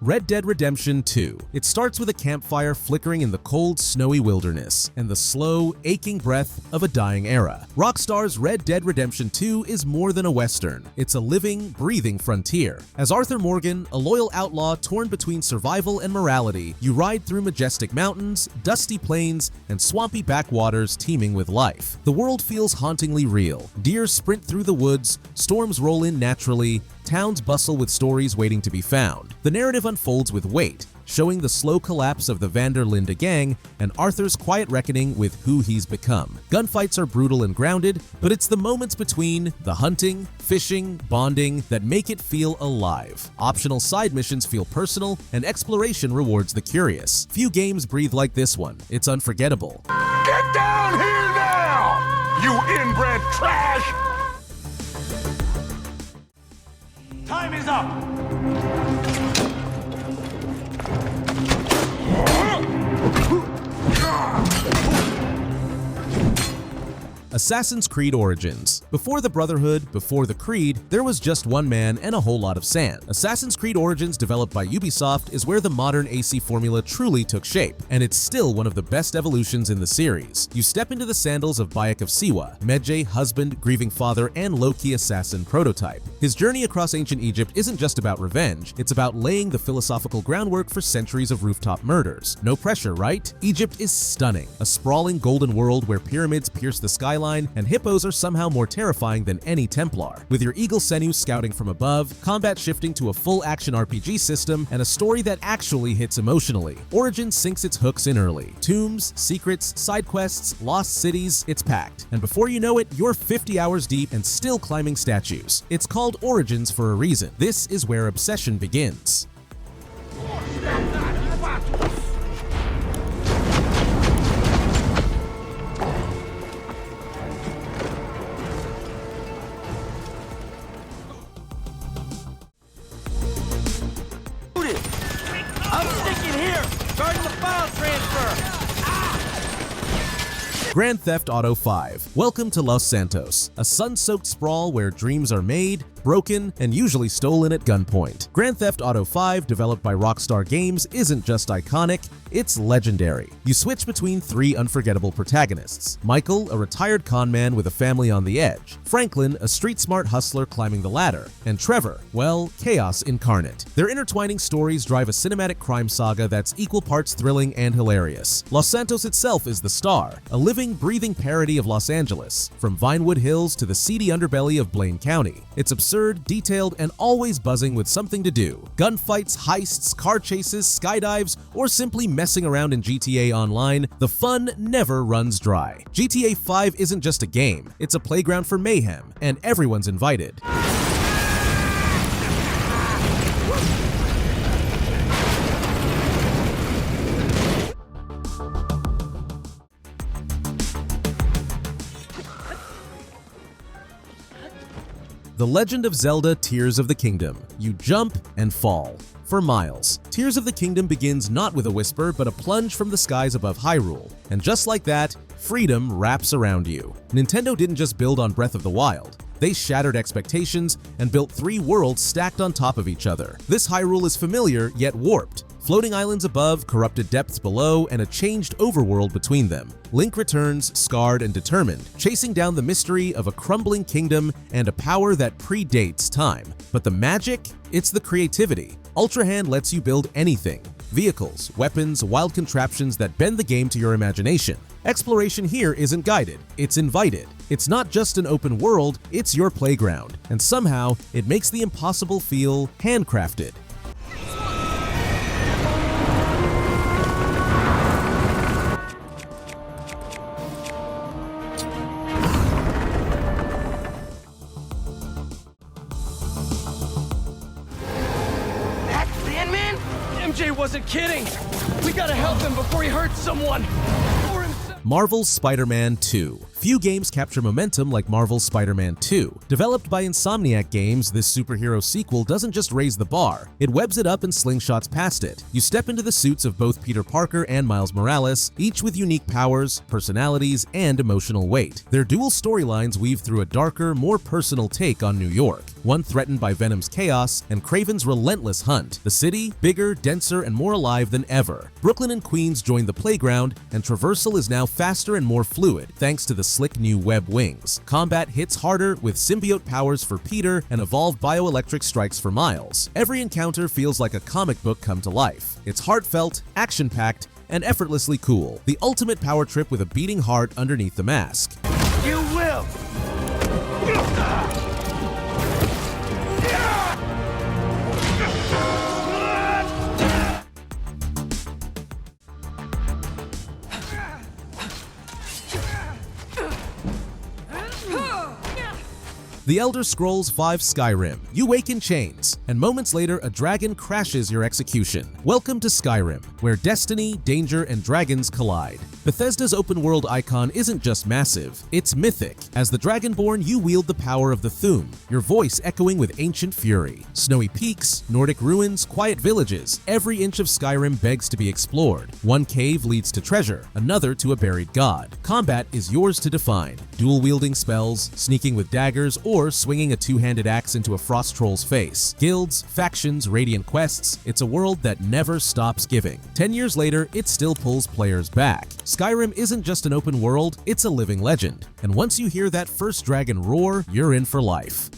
Red Dead Redemption 2. It starts with a campfire flickering in the cold, snowy wilderness, and the slow, aching breath of a dying era. Rockstar's Red Dead Redemption 2 is more than a western. It's a living, breathing frontier. As Arthur Morgan, a loyal outlaw torn between survival and morality, you ride through majestic mountains, dusty plains, and swampy backwaters teeming with life. The world feels hauntingly real. Deer sprint through the woods, storms roll in naturally, towns bustle with stories waiting to be found. The narrative unfolds with weight, showing the slow collapse of the van der Linde gang and Arthur's quiet reckoning with who he's become. Gunfights are brutal and grounded, but it's the moments between the hunting, fishing, bonding that make it feel alive. Optional side missions feel personal, and exploration rewards the curious. Few games breathe like this one. It's unforgettable. Get down here now, you inbred trash! Time is up! Assassin's Creed Origins. Before the Brotherhood, before the Creed, there was just one man and a whole lot of sand. Assassin's Creed Origins, developed by Ubisoft, is where the modern AC formula truly took shape, and it's still one of the best evolutions in the series. You step into the sandals of Bayek of Siwa, Medjay, husband, grieving father, and low-key assassin prototype. His journey across ancient Egypt isn't just about revenge, it's about laying the philosophical groundwork for centuries of rooftop murders. No pressure, right? Egypt is stunning, a sprawling golden world where pyramids pierce the skyline and hippos are somehow more terrifying than any Templar. With your Eagle Senu scouting from above, combat shifting to a full-action RPG system, and a story that actually hits emotionally, Origins sinks its hooks in early. Tombs, secrets, side quests, lost cities, it's packed. And before you know it, you're 50 hours deep and still climbing statues. It's called Origins for a reason. This is where obsession begins. I'm sticking here! Guarding the file transfer! Grand Theft Auto 5. Welcome to Los Santos, a sun-soaked sprawl where dreams are made, broken, and usually stolen at gunpoint. Grand Theft Auto 5, developed by Rockstar Games, isn't just iconic, it's legendary. You switch between three unforgettable protagonists: Michael, a retired conman with a family on the edge; Franklin, a street-smart hustler climbing the ladder; and Trevor, well, chaos incarnate. Their intertwining stories drive a cinematic crime saga that's equal parts thrilling and hilarious. Los Santos itself is the star, a living, breathing parody of Los Angeles, from Vinewood Hills to the seedy underbelly of Blaine County. It's absurd, detailed, and always buzzing with something to do. Gunfights, heists, car chases, skydives, or simply messing around in GTA Online, the fun never runs dry. GTA 5 isn't just a game, it's a playground for mayhem, and everyone's invited. The Legend of Zelda: Tears of the Kingdom. You jump and fall. For miles. Tears of the Kingdom begins not with a whisper, but a plunge from the skies above Hyrule. And just like that, freedom wraps around you. Nintendo didn't just build on Breath of the Wild. They shattered expectations and built 3 worlds stacked on top of each other. This Hyrule is familiar, yet warped. Floating islands above, corrupted depths below, and a changed overworld between them. Link returns, scarred and determined, chasing down the mystery of a crumbling kingdom and a power that predates time. But the magic? It's the creativity. Ultra Hand lets you build anything. Vehicles, weapons, wild contraptions that bend the game to your imagination. Exploration here isn't guided, it's invited. It's not just an open world, it's your playground. And somehow, it makes the impossible feel handcrafted. MJ wasn't kidding! We gotta help him before he hurts someone! Or himself! Marvel's Spider-Man 2. Few games capture momentum like Marvel's Spider-Man 2. Developed by Insomniac Games, this superhero sequel doesn't just raise the bar, it webs it up and slingshots past it. You step into the suits of both Peter Parker and Miles Morales, each with unique powers, personalities, and emotional weight. Their dual storylines weave through a darker, more personal take on New York, one threatened by Venom's chaos and Kraven's relentless hunt. The city, bigger, denser, and more alive than ever. Brooklyn and Queens join the playground, and traversal is now faster and more fluid, thanks to the slick new web wings. Combat hits harder with symbiote powers for Peter and evolved bioelectric strikes for Miles. Every encounter feels like a comic book come to life. It's heartfelt, action-packed, and effortlessly cool. The ultimate power trip with a beating heart underneath the mask. You will! The Elder Scrolls V Skyrim. You wake in chains, and moments later a dragon crashes your execution. Welcome to Skyrim, where destiny, danger, and dragons collide. Bethesda's open-world icon isn't just massive, it's mythic. As the Dragonborn, you wield the power of the Thu'um, your voice echoing with ancient fury. Snowy peaks, Nordic ruins, quiet villages, every inch of Skyrim begs to be explored. One cave leads to treasure, another to a buried god. Combat is yours to define. Dual-wielding spells, sneaking with daggers, or swinging a two-handed axe into a frost troll's face. Guilds, factions, radiant quests, it's a world that never stops giving. 10 years later, it still pulls players back. Skyrim isn't just an open world, it's a living legend. And once you hear that first dragon roar, you're in for life.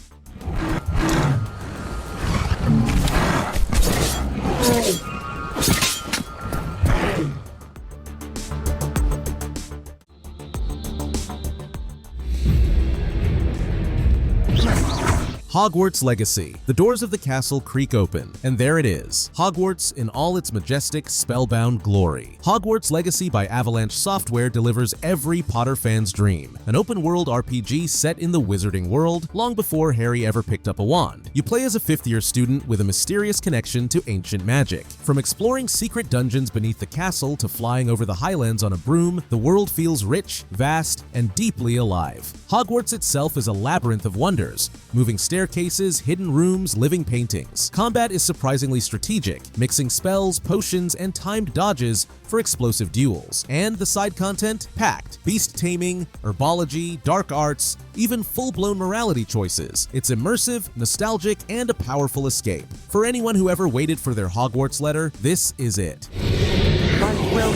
Hogwarts Legacy. The doors of the castle creak open, and there it is, Hogwarts in all its majestic, spellbound glory. Hogwarts Legacy by Avalanche Software delivers every Potter fan's dream, an open-world RPG set in the wizarding world long before Harry ever picked up a wand. You play as a fifth-year student with a mysterious connection to ancient magic. From exploring secret dungeons beneath the castle to flying over the highlands on a broom, the world feels rich, vast, and deeply alive. Hogwarts itself is a labyrinth of wonders, moving staircases, hidden rooms, living paintings. Combat is surprisingly strategic, mixing spells, potions, and timed dodges for explosive duels. And the side content? Packed. Beast taming, herbology, dark arts, even full-blown morality choices. It's immersive, nostalgic, and a powerful escape. For anyone who ever waited for their Hogwarts letter, this is it. We'll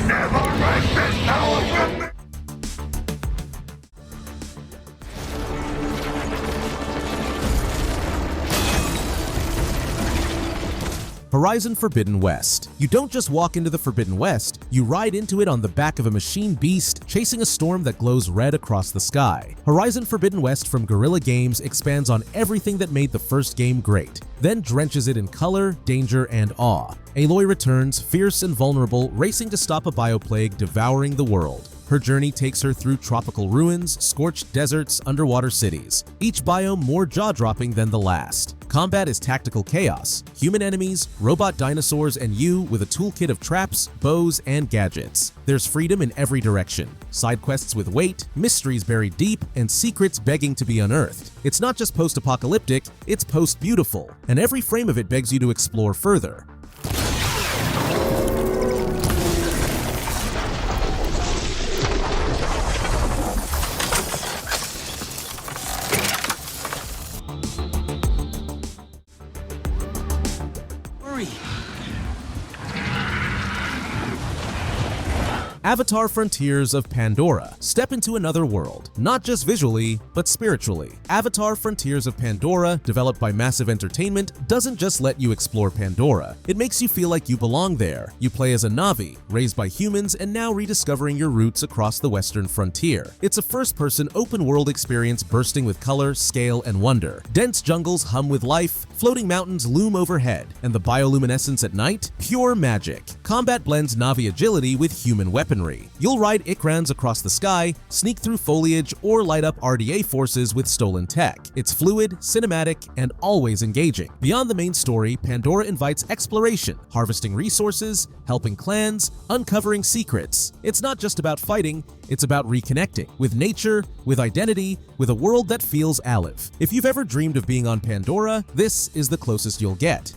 never write this down. Horizon Forbidden West. You don't just walk into the Forbidden West, you ride into it on the back of a machine beast, chasing a storm that glows red across the sky. Horizon Forbidden West from Guerrilla Games expands on everything that made the first game great, then drenches it in color, danger, and awe. Aloy returns, fierce and vulnerable, racing to stop a bioplague devouring the world. Her journey takes her through tropical ruins, scorched deserts, underwater cities, each biome more jaw-dropping than the last. Combat is tactical chaos, human enemies, robot dinosaurs, and you with a toolkit of traps, bows, and gadgets. There's freedom in every direction, side quests with weight, mysteries buried deep, and secrets begging to be unearthed. It's not just post-apocalyptic, it's post-beautiful, and every frame of it begs you to explore further. Avatar Frontiers of Pandora. Step into another world, not just visually, but spiritually. Avatar Frontiers of Pandora, developed by Massive Entertainment, doesn't just let you explore Pandora. It makes you feel like you belong there. You play as a Na'vi, raised by humans and now rediscovering your roots across the western frontier. It's a first-person open-world experience bursting with color, scale, and wonder. Dense jungles hum with life, floating mountains loom overhead, and the bioluminescence at night? Pure magic. Combat blends Na'vi agility with human weaponry. You'll ride Ikrans across the sky, sneak through foliage, or light up RDA forces with stolen tech. It's fluid, cinematic, and always engaging. Beyond the main story, Pandora invites exploration, harvesting resources, helping clans, uncovering secrets. It's not just about fighting, it's about reconnecting with nature, with identity, with a world that feels alive. If you've ever dreamed of being on Pandora, this is the closest you'll get.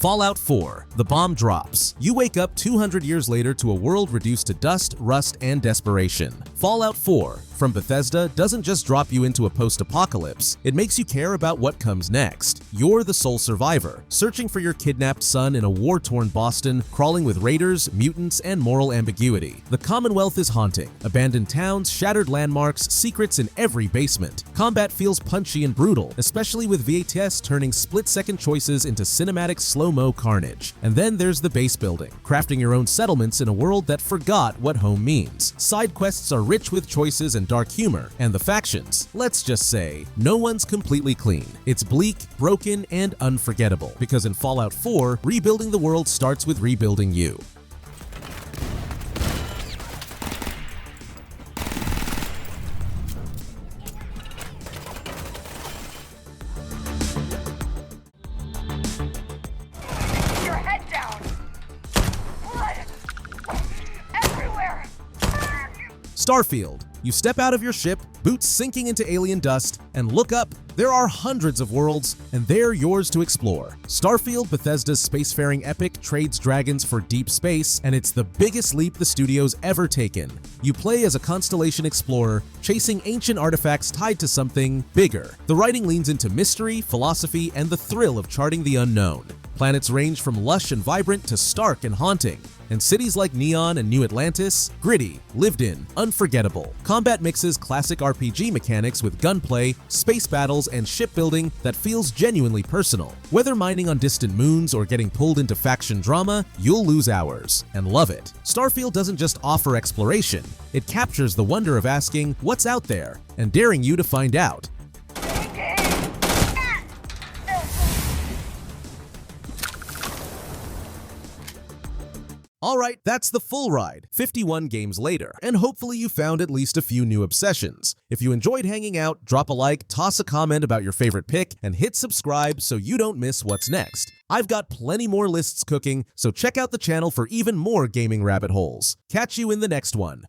Fallout 4. The bomb drops. You wake up 200 years later to a world reduced to dust, rust, and desperation. Fallout 4 from Bethesda doesn't just drop you into a post-apocalypse, it makes you care about what comes next. You're the sole survivor, searching for your kidnapped son in a war-torn Boston, crawling with raiders, mutants, and moral ambiguity. The Commonwealth is haunting. Abandoned towns, shattered landmarks, secrets in every basement. Combat feels punchy and brutal, especially with VATS turning split-second choices into cinematic slow-mo carnage. And then there's the base building, crafting your own settlements in a world that forgot what home means. Side quests are rich with choices and dark humor, and the factions, let's just say, no one's completely clean. It's bleak, broken, and unforgettable, because in Fallout 4, rebuilding the world starts with rebuilding you. Starfield. You step out of your ship, boots sinking into alien dust, and look up. There are hundreds of worlds, and they're yours to explore. Starfield, Bethesda's spacefaring epic, trades dragons for deep space, and it's the biggest leap the studio's ever taken. You play as a constellation explorer, chasing ancient artifacts tied to something bigger. The writing leans into mystery, philosophy, and the thrill of charting the unknown. Planets range from lush and vibrant to stark and haunting. And cities like Neon and New Atlantis, gritty, lived in, unforgettable. Combat mixes classic RPG mechanics with gunplay, space battles, and shipbuilding that feels genuinely personal. Whether mining on distant moons or getting pulled into faction drama, you'll lose hours and love it. Starfield doesn't just offer exploration, it captures the wonder of asking, what's out there, and daring you to find out. Alright, that's the full ride, 51 games later, and hopefully you found at least a few new obsessions. If you enjoyed hanging out, drop a like, toss a comment about your favorite pick, and hit subscribe so you don't miss what's next. I've got plenty more lists cooking, so check out the channel for even more gaming rabbit holes. Catch you in the next one.